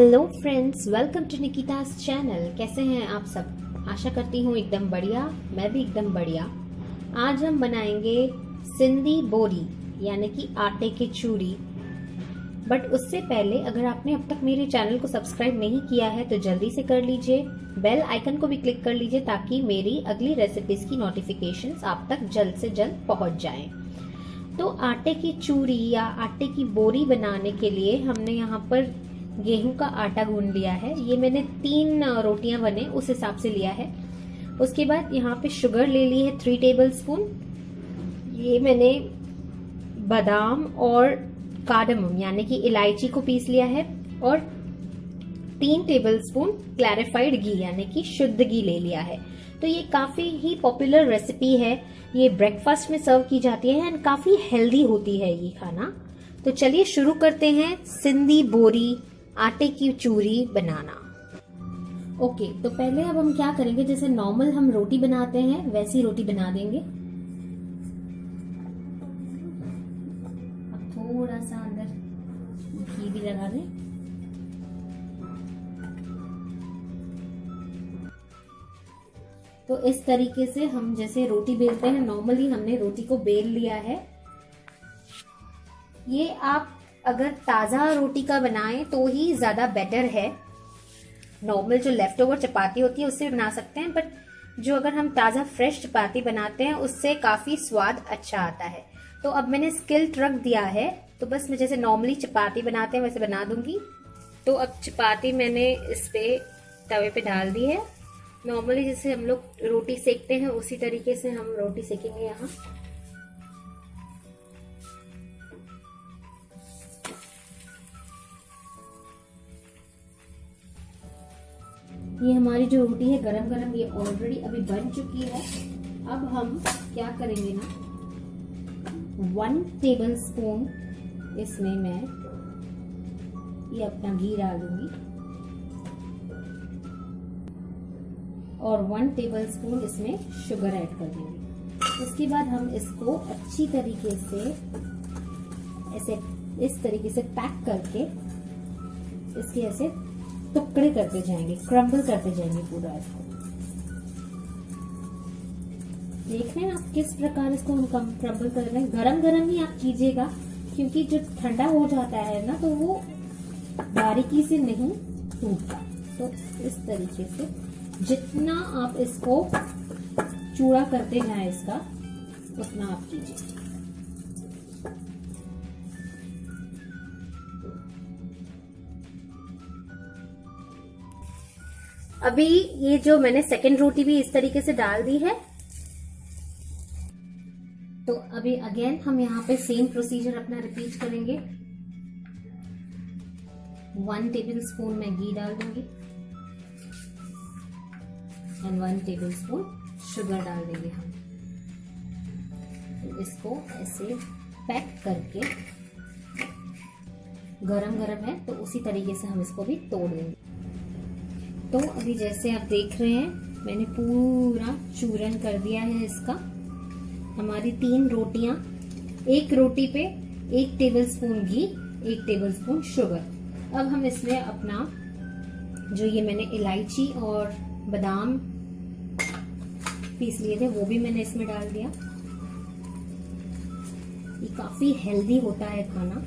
Hello friends, welcome to Nikita's channel. कैसे हैं आप सब? आशा करती हूँ एकदम बढ़िया। मैं भी एकदम बढ़िया। आज हम बनाएंगे सिंधी बोरी यानी कि आटे की चूरी। बट उससे पहले अगर आपने अब तक मेरे चैनल को सब्सक्राइब नहीं किया है तो जल्दी से कर लीजिए। बेल आइकन को भी क्लिक कर लीजिए ताकि मेरी अगली रेसिपीज की नोटिफिकेशंस आप तक जल्द से जल्द पहुंच जाएं। तो आटे की चूरी या आटे की बोरी बनाने के लिए हमने यहाँ पर गेहूं का आटा गूंद लिया है। ये मैंने 3 रोटियां बने उस हिसाब से लिया है। उसके बाद यहाँ पे शुगर ले ली है 3 टेबल स्पून। ये मैंने बादाम और कार्डमम यानी कि इलायची को पीस लिया है और 3 टेबल स्पून क्लैरिफाइड घी यानी कि शुद्ध घी ले लिया है। तो ये काफी ही पॉपुलर रेसिपी है। ये ब्रेकफास्ट में सर्व की जाती है एंड काफी हेल्दी होती है ये खाना। तो चलिए शुरू करते हैं सिंधी बोरी आटे की चूरी बनाना। ओके, तो पहले अब हम क्या करेंगे, जैसे नॉर्मल हम रोटी बनाते हैं वैसी रोटी बना देंगे। अब थोड़ा सा अंदर घी भी लगा दें। तो इस तरीके से हम जैसे रोटी बेलते हैं नॉर्मली हमने रोटी को बेल लिया है। ये आप अगर ताज़ा रोटी का बनाएं तो ही ज़्यादा बेटर है। नॉर्मल जो लेफ्ट ओवर चपाती होती है उससे बना सकते हैं, बट जो अगर हम ताज़ा फ्रेश चपाती बनाते हैं उससे काफ़ी स्वाद अच्छा आता है। तो अब मैंने स्किल्ट रख दिया है, तो बस मैं जैसे नॉर्मली चपाती बनाते हैं वैसे बना दूंगी। तो अब चपाती मैंने इस पे तवे पे डाल दी है। नॉर्मली जैसे हम लोग रोटी सेकते हैं उसी तरीके से हम रोटी सेकेंगे यहाँ। ये हमारी जो रोटी है गरम गरम ये ऑलरेडी अभी बन चुकी है। अब हम क्या करेंगे ना, 1 टेबल स्पून इसमें मैं ये अपना घी डाल दूंगी और 1 टेबल स्पून इसमें शुगर ऐड कर देंगे। उसके बाद हम इसको अच्छी तरीके से ऐसे इस तरीके से पैक करके इसके ऐसे टुकड़े करते जाएंगे, क्रम्बल करते जाएंगे पूरा इसको। देख रहे हैं आप किस प्रकार इसको हम क्रम्बल कर रहे हैं। गरम गरम ही आप कीजिएगा क्योंकि जब ठंडा हो जाता है ना तो वो बारीकी से नहीं टूटता। तो इस तरीके से जितना आप इसको चूड़ा करते जाएं इसका उतना आप कीजिए। अभी ये जो मैंने सेकंड रोटी भी इस तरीके से डाल दी है। तो अभी अगेन हम यहाँ पे सेम प्रोसीजर अपना रिपीट करेंगे। 1 टेबल स्पून मैं घी डाल दूंगी एंड 1 टेबल स्पून शुगर डाल देंगे हम। तो इसको ऐसे पैक करके गरम गरम है तो उसी तरीके से हम इसको भी तोड़ देंगे। तो अभी जैसे आप देख रहे हैं मैंने पूरा चूरन कर दिया है इसका। हमारी 3 रोटियां, एक रोटी पे 1 टेबल स्पून घी, 1 टेबल स्पून शुगर। अब हम इसमें अपना जो ये मैंने इलायची और बादाम पीस लिए थे वो भी मैंने इसमें डाल दिया। ये काफी हेल्दी होता है खाना।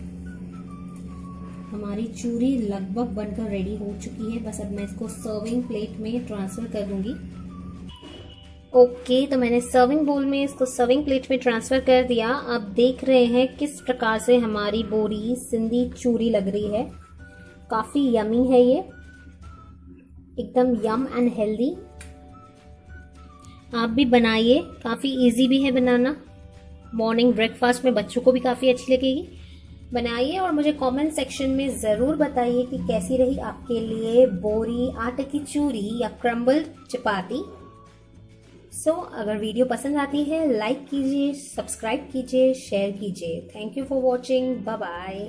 हमारी चूरी लगभग बनकर रेडी हो चुकी है। बस अब मैं इसको सर्विंग प्लेट में ट्रांसफर कर दूंगी। ओके, तो मैंने सर्विंग बोल में इसको सर्विंग प्लेट में ट्रांसफर कर दिया। अब देख रहे हैं किस प्रकार से हमारी बोरी सिंधी चूरी लग रही है। काफी यमी है ये, एकदम यम एंड हेल्दी। आप भी बनाइए, काफी इजी भी है बनाना। मॉर्निंग ब्रेकफास्ट में बच्चों को भी काफी अच्छी लगेगी। बनाइए और मुझे कमेंट सेक्शन में जरूर बताइए कि कैसी रही आपके लिए बोरी आटे की चूरी या क्रम्बल चपाती। अगर वीडियो पसंद आती है लाइक कीजिए, सब्सक्राइब कीजिए, शेयर कीजिए। Thank you for watching. Bye bye.